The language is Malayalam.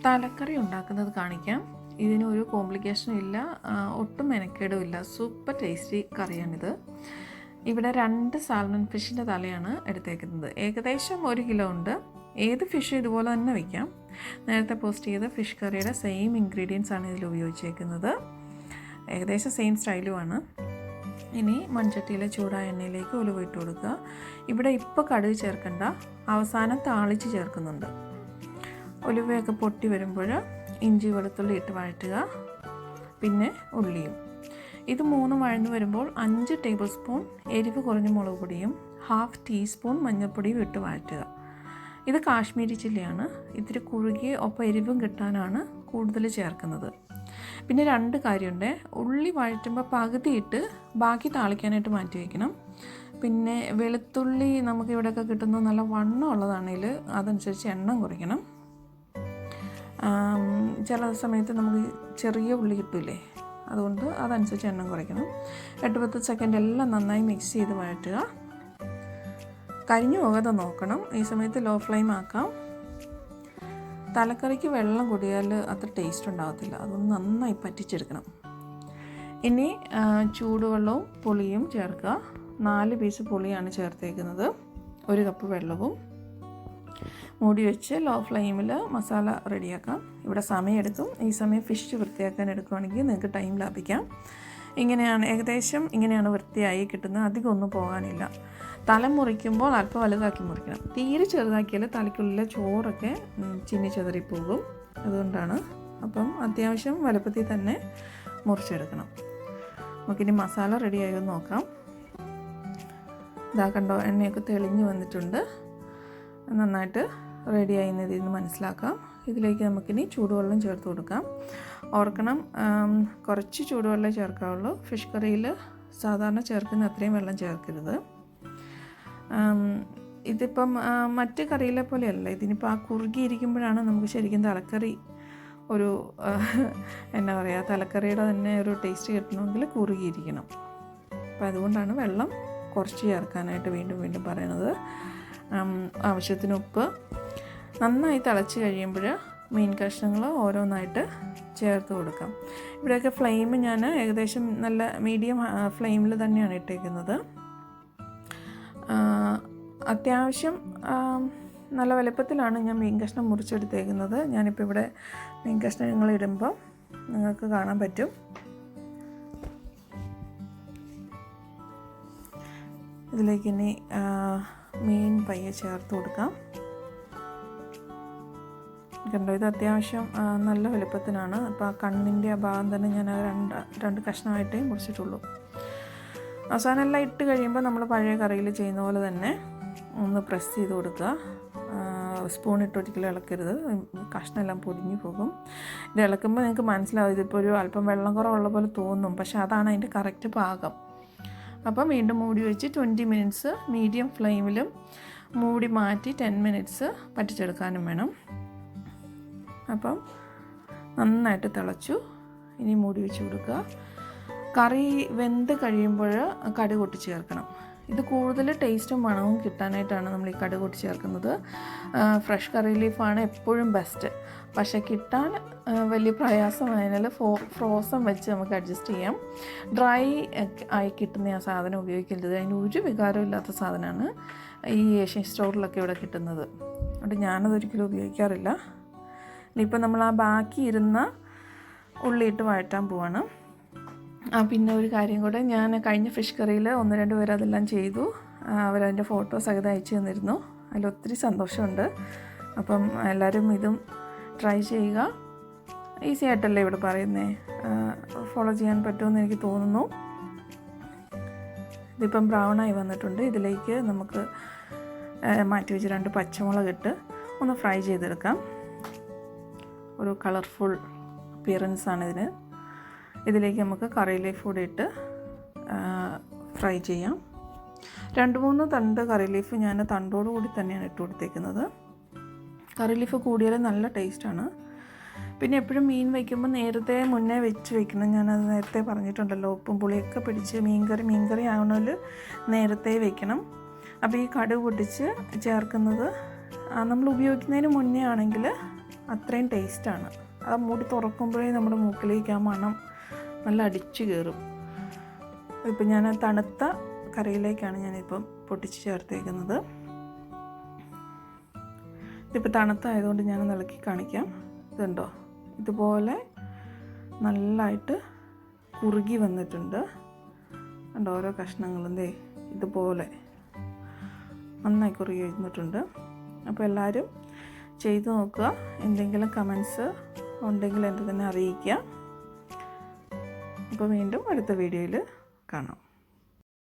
തലക്കറി ഉണ്ടാക്കുന്നത് കാണിക്കാം. ഇതിനൊരു കോംപ്ലിക്കേഷനും ഇല്ല, ഒട്ടും മെനക്കേടും ഇല്ല. സൂപ്പർ ടേസ്റ്റി കറിയാണിത്. ഇവിടെ 2 സാൽമൺ ഫിഷിൻ്റെ തലയാണ് എടുത്തേക്കുന്നത്. ഏകദേശം 1 കിലോ ഉണ്ട്. ഏത് ഫിഷ് ഇതുപോലെ തന്നെ വയ്ക്കാം. നേരത്തെ പോസ്റ്റ് ചെയ്ത ഫിഷ് കറിയുടെ സെയിം ഇൻഗ്രീഡിയൻസ് ആണ് ഇതിൽ ഉപയോഗിച്ചേക്കുന്നത്. ഏകദേശം സെയിം സ്റ്റൈലുമാണ്. ഇനി മൺചട്ടിയിലെ ചൂടായ എണ്ണയിലേക്ക് ഉലുവ ഇട്ട് കൊടുക്കുക. ഇവിടെ ഇപ്പോൾ കടുക് ചേർക്കണ്ട, അവസാനം താളിച്ച് ചേർക്കുന്നുണ്ട്. ഉലുവയൊക്കെ പൊട്ടി വരുമ്പോൾ ഇഞ്ചി വെളുത്തുള്ളി ഇട്ട് വഴറ്റുക, പിന്നെ ഉള്ളിയും. ഇത് 3 വഴന്നു വരുമ്പോൾ 5 ടേബിൾ സ്പൂൺ എരിവ് കുറഞ്ഞ മുളക് പൊടിയും 1/2 ടീസ്പൂൺ മഞ്ഞൾപ്പൊടിയും ഇട്ട് വഴറ്റുക. ഇത് കാശ്മീരി ചില്ലിയാണ്. ഇത്തിരി കുറുകി ഒപ്പം എരിവും കിട്ടാനാണ് കൂടുതൽ ചേർക്കുന്നത്. പിന്നെ 2 കാര്യമുണ്ട്. ഉള്ളി വഴറ്റുമ്പോൾ പകുതി ഇട്ട് ബാക്കി താളിക്കാനായിട്ട് മാറ്റി വയ്ക്കണം. പിന്നെ വെളുത്തുള്ളി നമുക്കിവിടെയൊക്കെ കിട്ടുന്നത് നല്ല വണ്ണം ഉള്ളതാണെങ്കിൽ അതനുസരിച്ച് എണ്ണം കുറയ്ക്കണം. ചില സമയത്ത് നമുക്ക് ചെറിയ ഉള്ളി കിട്ടില്ലേ, അതുകൊണ്ട് അതനുസരിച്ച് എണ്ണം കുറയ്ക്കണം. 8-10 സെക്കൻഡ് എല്ലാം നന്നായി മിക്സ് ചെയ്ത് വഴറ്റുക. കരിഞ്ഞു പോകാതെ നോക്കണം. ഈ സമയത്ത് ലോ ഫ്ലെയിം ആക്കാം. തലക്കറിക്ക് വെള്ളം കൂടിയാൽ അത്ര ടേസ്റ്റ് ഉണ്ടാകത്തില്ല, അതൊന്ന് നന്നായി പറ്റിച്ചെടുക്കണം. ഇനി ചൂടുവെള്ളവും പുളിയും ചേർക്കുക. 4 പീസ് പുളിയാണ് ചേർത്തേക്കുന്നത്, 1 കപ്പ് വെള്ളവും. മൂടി വെച്ച് ലോ ഫ്ലെയിമിൽ മസാല റെഡിയാക്കാം. ഇവിടെ സമയമെടുക്കും. ഈ സമയം ഫിഷ് വൃത്തിയാക്കാൻ എടുക്കുകയാണെങ്കിൽ നിങ്ങൾക്ക് ടൈം ലാഭിക്കാം. ഏകദേശം ഇങ്ങനെയാണ് വൃത്തിയായി കിട്ടുന്നത്. അധികം ഒന്നും പോകാനില്ല. തല മുറിക്കുമ്പോൾ അല്പം വലുതാക്കി മുറിക്കണം. തീരെ ചെറുതാക്കിയാൽ തലയ്ക്കുള്ളിലെ ചോറൊക്കെ ചിന്നി ചെതറിപ്പോകും. അതുകൊണ്ടാണ്. അപ്പം അത്യാവശ്യം വലുപ്പത്തിൽ തന്നെ മുറിച്ചെടുക്കണം. നമുക്കിനി മസാല റെഡിയായി നോക്കാം. ഇതാ കണ്ടോ, എണ്ണയൊക്കെ തെളിഞ്ഞ് വന്നിട്ടുണ്ട്. നന്നായിട്ട് റെഡിയായി എന്നതിൽ നിന്ന് മനസ്സിലാക്കാം. ഇതിലേക്ക് നമുക്കിനി ചൂടുവെള്ളം ചേർത്ത് കൊടുക്കാം. ഓർക്കണം, കുറച്ച് ചൂടുവെള്ളം ചേർക്കാവുള്ളൂ. ഫിഷ് കറിയിൽ സാധാരണ ചേർക്കുന്ന അത്രയും വെള്ളം ചേർക്കരുത്. ഇതിപ്പം മറ്റ് കറിയിലെ പോലെയല്ല. ഇതിനിപ്പോൾ ആ കുറുകിയിരിക്കുമ്പോഴാണ് നമുക്ക് ശരിക്കും തലക്കറി ഒരു എന്നാ പറയുക, തലക്കറിയുടെ തന്നെ ഒരു ടേസ്റ്റ് കിട്ടണമെങ്കിൽ കുറുകിയിരിക്കണം. അപ്പോൾ അതുകൊണ്ടാണ് വെള്ളം കുറച്ച് ചേർക്കാനായിട്ട് വീണ്ടും വീണ്ടും പറയണത്. ആവശ്യത്തിന് ഉപ്പ്. നന്നായി തിളച്ച് കഴിയുമ്പോൾ മീൻ കഷ്ണങ്ങൾ ഓരോന്നായിട്ട് ചേർത്ത് കൊടുക്കാം. ഇവിടെയൊക്കെ ഫ്ലെയിം ഞാൻ ഏകദേശം നല്ല മീഡിയം ഫ്ലെയിമിൽ തന്നെയാണ് ഇട്ടേക്കുന്നത്. അത്യാവശ്യം നല്ല വലുപ്പത്തിലാണ് ഞാൻ മീൻ കഷ്ണം മുറിച്ചെടുത്തേക്കുന്നത്. ഞാനിപ്പോൾ ഇവിടെ മീൻ കഷ്ണങ്ങൾ ഇടുമ്പോൾ നിങ്ങൾക്ക് കാണാൻ പറ്റും. ഇതിലേക്ക് ഇനി മീൻ പയ്യെ ചേർത്ത് കൊടുക്കാം. കണ്ടോ, ഇത് അത്യാവശ്യം നല്ല വലുപ്പത്തിനാണ്. അപ്പോൾ ആ കണ്ണിൻ്റെ ആ ഭാഗം തന്നെ ഞാൻ രണ്ട് കഷ്ണമായിട്ടേ മുറിച്ചിട്ടുള്ളൂ. അവസാനം എല്ലാം ഇട്ട് കഴിയുമ്പോൾ നമ്മൾ പഴയ കറിയിൽ ചെയ്യുന്ന പോലെ തന്നെ ഒന്ന് പ്രസ് ചെയ്ത് കൊടുക്കുക. സ്പൂൺ ഇട്ട് ഒരിക്കലും ഇളക്കരുത്, കഷ്ണം എല്ലാം പൊടിഞ്ഞു പോകും. ഇത് ഇളക്കുമ്പോൾ നിങ്ങൾക്ക് മനസ്സിലാവും ഇതിപ്പോൾ ഒരു അല്പം വെള്ളം കുറവുള്ള പോലെ തോന്നും, പക്ഷേ അതാണ് അതിൻ്റെ കറക്റ്റ് പാകം. അപ്പം വീണ്ടും മൂടി വെച്ച് 20 മിനിറ്റ്സ് മീഡിയം ഫ്ലെയിമിലും മൂടി മാറ്റി 10 മിനിറ്റ്സ് പറ്റിച്ചെടുക്കാനും വേണം. അപ്പം നന്നായിട്ട് തിളച്ചു. ഇനി മൂടി വെച്ച് കൊടുക്കുക. കറി വെന്ത് കഴിയുമ്പോൾ കടുക് പൊട്ടി ചേർക്കണം. ഇത് കൂടുതൽ ടേസ്റ്റും മണവും കിട്ടാനായിട്ടാണ് നമ്മൾ ഈ കടുക് പൊട്ടി ചേർക്കുന്നത്. ഫ്രഷ് കറി ലീഫാണ് എപ്പോഴും ബെസ്റ്റ്, പക്ഷേ കിട്ടാൻ വലിയ പ്രയാസമായതിനാൽ ഫ്രോസൺ വെച്ച് നമുക്ക് അഡ്ജസ്റ്റ് ചെയ്യാം. ഡ്രൈ ആയി കിട്ടുന്ന ആ സാധനം ഉപയോഗിക്കരുത്. അതിന് ഒരു വികാരവും ഇല്ലാത്ത സാധനമാണ് ഈ ഏഷ്യൻ സ്റ്റോറിലൊക്കെ ഇവിടെ കിട്ടുന്നത്. അതുകൊണ്ട് ഞാനതൊരിക്കലും ഉപയോഗിക്കാറില്ല. ഇനിയിപ്പോൾ നമ്മൾ ആ ബാക്കി ഇരുന്ന ഉള്ളിയിട്ട് വഴറ്റാൻ പോവാണ്. പിന്നെ ഒരു കാര്യം കൂടെ, ഞാൻ കഴിഞ്ഞ ഫിഷ് കറിയിൽ 1-2 പേര് അതെല്ലാം ചെയ്തു. അവരതിൻ്റെ ഫോട്ടോസ് ഒക്കെ അയച്ചു തന്നിരുന്നു. അതിലൊത്തിരി സന്തോഷമുണ്ട്. അപ്പം എല്ലാവരും ഇതും ട്രൈ ചെയ്യുക. ഈസി ആയിട്ടല്ലേ ഇവിടെ പറയുന്നത്, ഫോളോ ചെയ്യാൻ പറ്റുമെന്ന് എനിക്ക് തോന്നുന്നു. ഇതിപ്പം ബ്രൗണായി വന്നിട്ടുണ്ട്. ഇതിലേക്ക് നമുക്ക് മാറ്റി വെച്ച് 2 പച്ചമുളക് ഇട്ട് ഒന്ന് ഫ്രൈ ചെയ്തെടുക്കാം. ഒരു കളർഫുൾ അപ്പിയറൻസാണ് ഇതിന്. ഇതിലേക്ക് നമുക്ക് കറി ലീഫ് കൂടി ഇട്ട് ഫ്രൈ ചെയ്യാം. 2-3 തണ്ട് കറി ലീഫ് ഞാൻ തണ്ടോടുകൂടി തന്നെയാണ് ഇട്ട് കൊടുത്തേക്കുന്നത്. കറി ലീഫ് കൂടിയാൽ നല്ല ടേസ്റ്റാണ്. പിന്നെ എപ്പോഴും മീൻ വയ്ക്കുമ്പോൾ നേരത്തെ മുന്നേ വെച്ച് വയ്ക്കണം. ഞാനത് നേരത്തെ പറഞ്ഞിട്ടുണ്ടല്ലോ, ഉപ്പും പുളിയൊക്കെ പിടിച്ച് മീൻകറി ആവണമെങ്കിൽ നേരത്തെ വയ്ക്കണം. അപ്പോൾ ഈ കടുക് പൊട്ടിച്ച് ചേർക്കുന്നത് നമ്മൾ ഉപയോഗിക്കുന്നതിന് മുന്നേ ആണെങ്കിൽ അത്രയും ടേസ്റ്റാണ്. അത് മൂടി തുറക്കുമ്പോഴേ നമ്മുടെ മൂക്കിലേക്ക് ആ മണം നല്ല അടിച്ചു കയറും. ഇപ്പം ഞാൻ തണുത്ത കറിയിലേക്കാണ് ഞാനിപ്പം പൊട്ടിച്ച് ചേർത്തേക്കുന്നത്. ഇതിപ്പോൾ തണുത്തായതുകൊണ്ട് ഞാൻ ഇളക്കി കാണിക്കാം. ഇതുണ്ടോ, ഇതുപോലെ നല്ലതായിട്ട് കുറുകി വന്നിട്ടുണ്ട്. കണ്ടോ, ഓരോ കഷ്ണങ്ങളും ഇതുപോലെ നന്നായി കുറുകി വന്നിട്ടുണ്ട്. അപ്പോൾ എല്ലാവരും ചെയ്ത് നോക്കുക. എന്തെങ്കിലും കമൻസ് ഉണ്ടെങ്കിൽ എൻ്റെ തന്നെ അറിയിക്കുക. അപ്പോൾ വീണ്ടും അടുത്ത വീഡിയോയിൽ കാണാം.